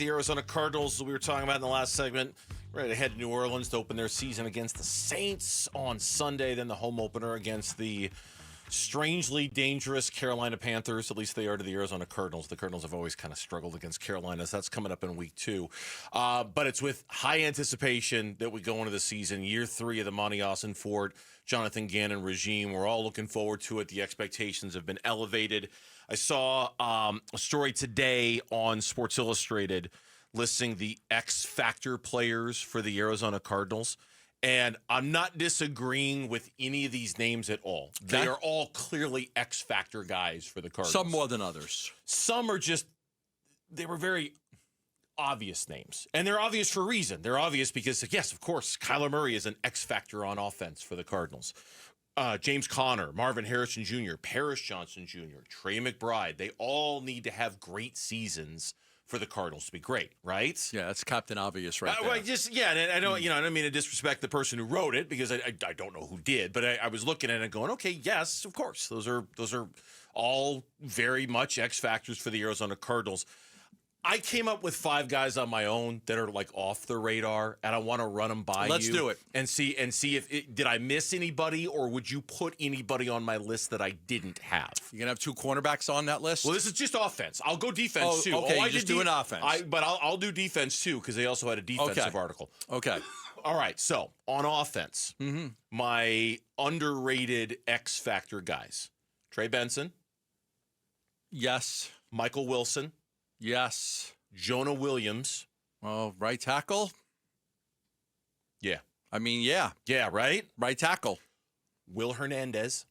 the Arizona Cardinals, we were talking about in the last segment, ready to head to New Orleans to open their season against the Saints on Sunday, then the home opener against the strangely dangerous Carolina Panthers. At least they are to the Arizona Cardinals. The Cardinals have always kind of struggled against Carolina, so that's coming up in week 2. But it's with high anticipation that we go into the season, year 3 of the Monty Austin-Ford, Jonathan Gannon regime. We're all looking forward to it. The expectations have been elevated. I saw a story today on Sports Illustrated listing the X Factor players for the Arizona Cardinals. And I'm not disagreeing with any of these names at all. They are all clearly X Factor guys for the Cardinals. Some more than others. Some are just, they were very obvious names. And they're obvious for a reason. They're obvious because, yes, of course, Kyler Murray is an X Factor on offense for the Cardinals. James Conner, Marvin Harrison Jr., Paris Johnson Jr., Trey McBride, they all need to have great seasons for the Cardinals to be great, right? Yeah, that's Captain Obvious right there. Well, and I don't, I don't mean to disrespect the person who wrote it because I don't know who did, but I was looking at it and going, okay, yes, of course, those are all very much X factors for the Arizona Cardinals. I came up with 5 guys on my own that are like off the radar, and I want to run them by you. Let's do it and see if did I miss anybody, or would you put anybody on my list that I didn't have? You're gonna have 2 cornerbacks on that list. Well, this is just offense. I'll go defense too. Okay, you just do an offense. But I'll do defense too because they also had a defensive article. Okay. All right. So on offense, my underrated X factor guys: Trey Benson, Yes. Michael Wilson. Yes. Jonah Williams. Well, right tackle? Yeah. I mean, yeah. Yeah, right? Right tackle. Will Hernandez.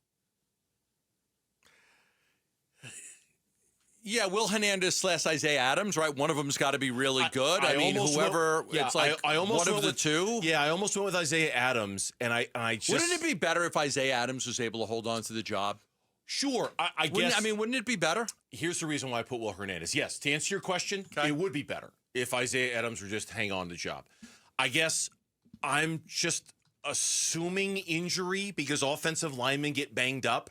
Yeah, Will Hernandez / Isaiah Adams, right? One of them's got to be really good. I mean, whoever, it's like I almost one of the 2. Yeah, I almost went with Isaiah Adams, and I just... Wouldn't it be better if Isaiah Adams was able to hold on to the job? Sure, I guess... Wouldn't it be better? Here's the reason why I put Will Hernandez. Yes, to answer your question, it would be better if Isaiah Adams were just hang on to the job. I guess I'm just assuming injury because offensive linemen get banged up.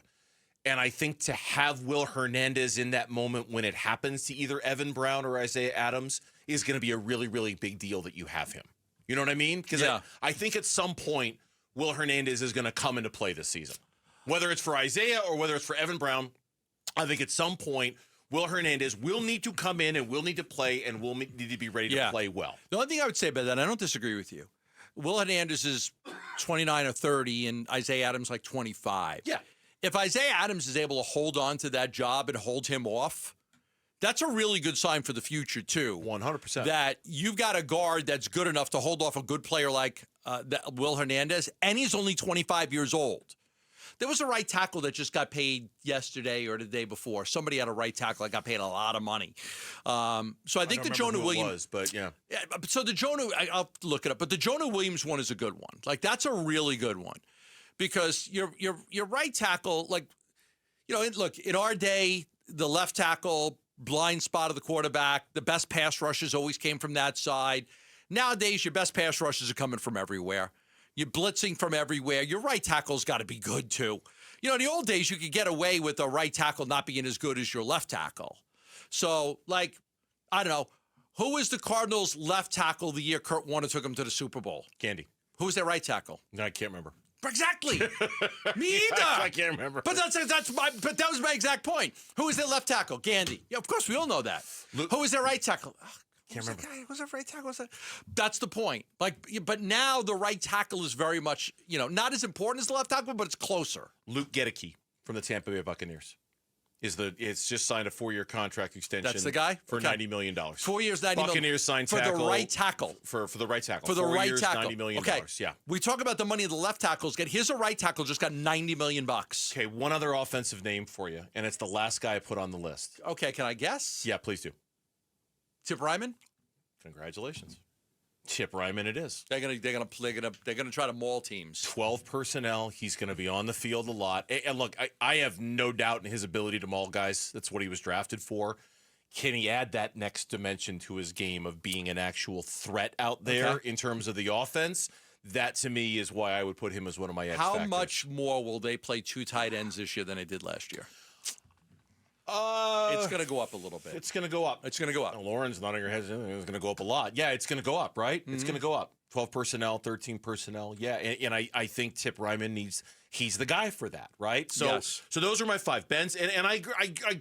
And I think to have Will Hernandez in that moment when it happens to either Evan Brown or Isaiah Adams is going to be a really, really big deal that you have him. You know what I mean? Because I think at some point, Will Hernandez is going to come into play this season. Whether it's for Isaiah or whether it's for Evan Brown, I think at some point, Will Hernandez will need to come in and will need to play and will need to be ready to play well. The only thing I would say about that, I don't disagree with you. Will Hernandez is 29 or 30 and Isaiah Adams like 25. Yeah. If Isaiah Adams is able to hold on to that job and hold him off, that's a really good sign for the future, too. 100%. That you've got a guard that's good enough to hold off a good player like Will Hernandez, and he's only 25 years old. There was a right tackle that just got paid yesterday or the day before. Somebody had a right tackle that got paid a lot of money. So I think the Jonah Williams but yeah. So the Jonah, I'll look it up, but the Jonah Williams one is a good one. Like that's a really good one because your right tackle, like look, in our day, the left tackle blind spot of the quarterback, the best pass rushes always came from that side. Nowadays, your best pass rushes are coming from everywhere. You're blitzing from everywhere. Your right tackle's got to be good, too. In the old days, you could get away with a right tackle not being as good as your left tackle. So, I don't know. Who was the Cardinals' left tackle the year Kurt Warner took them to the Super Bowl? Candy. Who was their right tackle? No, I can't remember. Exactly. Me either. I can't remember. But that was my exact point. Who was their left tackle? Gandy. Yeah, of course, we all know that. Who was their right tackle? Can't remember. Who's that right tackle? That's the point. But now the right tackle is very much, not as important as the left tackle, but it's closer. Luke Gedeke from the Tampa Bay Buccaneers it's just signed a 4-year contract extension. That's the guy for $90 million. 4 years, $90 million. Buccaneers signed for tackle the right tackle. For the right tackle. For the 4 right years, tackle. $90 million. Okay. Yeah. We talk about the money the left tackles get. Here's a right tackle just got $90 million. Okay, one other offensive name for you, and it's the last guy I put on the list. Okay, can I guess? Yeah, please do. Tip Ryman? Congratulations. Chip Ryman it is. They're gonna try to maul teams. 12 personnel. He's going to be on the field a lot. And look, I have no doubt in his ability to maul guys. That's what he was drafted for. Can he add that next dimension to his game of being an actual threat out there in terms of the offense? That, to me, is why I would put him as one of my X factors. How much more will they play 2 tight ends this year than they did last year? It's going to go up a little bit. It's going to go up. It's going to go up. Lauren's nodding her head. It's going to go up a lot. Yeah, it's going to go up, right? It's going to go up. 12 personnel, 13 personnel. Yeah, and I think Tip Ryman he's the guy for that, right? So Yes. So those are my 5. Ben's, and I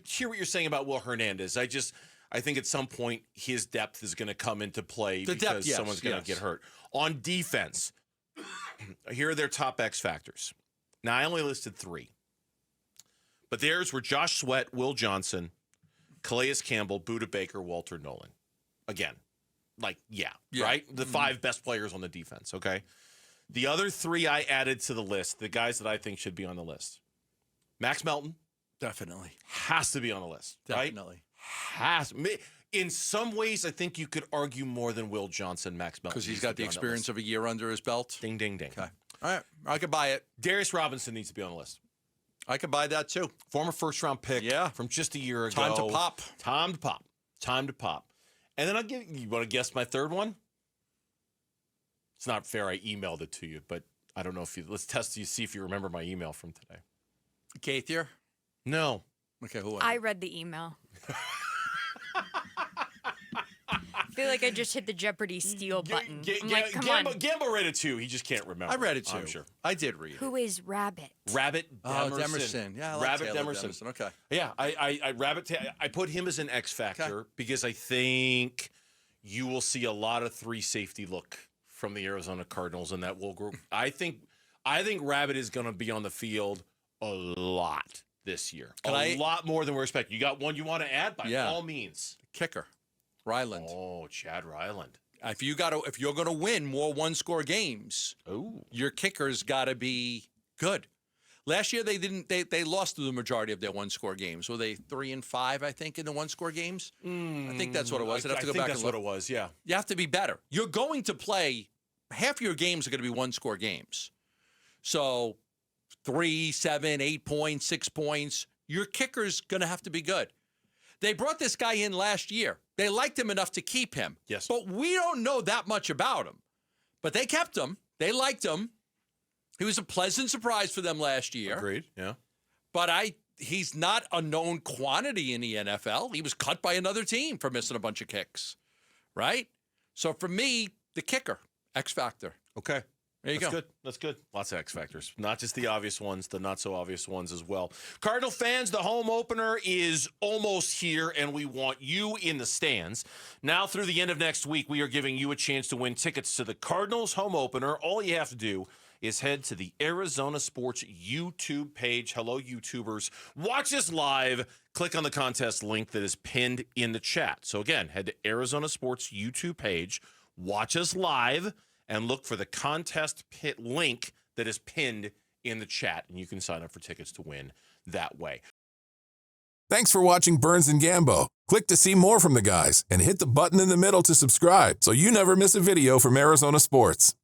hear what you're saying about Will Hernandez. I think at some point his depth is going to come into play because someone's going to get hurt. On defense, here are their top X factors. Now, I only listed 3. But theirs were Josh Sweat, Will Johnson, Calais Campbell, Budda Baker, Walter Nolan. Again, right? The 5 best players on the defense, okay? The other 3 I added to the list, the guys that I think should be on the list. Max Melton. Definitely. Has to be on the list, Definitely. Right? In some ways, I think you could argue more than Will Johnson, Max Melton. Because he's got the experience of a year under his belt. Ding, ding, ding. Okay. All right. I could buy it. Darius Robinson needs to be on the list. I could buy that too. Former first-round pick from just a year ago. Time to pop. Time to pop. Time to pop. And then you want to guess my third one? It's not fair. I emailed it to you, but I don't know let's test you, see if you remember my email from today. Gaither? No. Okay, who was I it? read the email. I feel like I just hit the Jeopardy steal button. I'm like, come on. Gambo read it too. He just can't remember. I read it too. I'm sure. I did read it. Who is Rabbit? Rabbit Demerson. Oh, Demerson. Yeah, I like Rabbit Taylor Demerson. Okay. Yeah, I put him as an X factor because I think you will see a lot of 3 safety look from the Arizona Cardinals in that Will group. I think Rabbit is going to be on the field a lot this year. A lot more than we're expecting. You got one you want to add? By all means. Kicker. Ryland. Oh, Chad Ryland. If you're going to win more one-score games, your kicker's got to be good. Last year they lost the majority of their one-score games. Were they 3-5, I think, in the one-score games? I think that's what it was. I'd have to go back and look. That's what it was, yeah. You have to be better. You're going to play half your games are going to be one-score games. So 3, 7, 8 points, 6 points. Your kicker's going to have to be good. They brought this guy in last year. They liked him enough to keep him. Yes. But we don't know that much about him. But they kept him. They liked him. He was a pleasant surprise for them last year. Agreed, yeah. But he's not a known quantity in the NFL. He was cut by another team for missing a bunch of kicks, right? So for me, the kicker, X factor. Okay. There you go. That's good. Lots of X factors. Not just the obvious ones, the not so obvious ones as well. Cardinal fans, the home opener is almost here, and we want you in the stands. Now through the end of next week, we are giving you a chance to win tickets to the Cardinals home opener. All you have to do is head to the Arizona Sports YouTube page. Hello, YouTubers. Watch us live. Click on the contest link that is pinned in the chat. So again, head to Arizona Sports YouTube page. Watch us live. And look for the contest pit link that is pinned in the chat, and you can sign up for tickets to win that way. Thanks for watching Burns and Gambo. Click to see more from the guys and hit the button in the middle to subscribe so you never miss a video from Arizona Sports.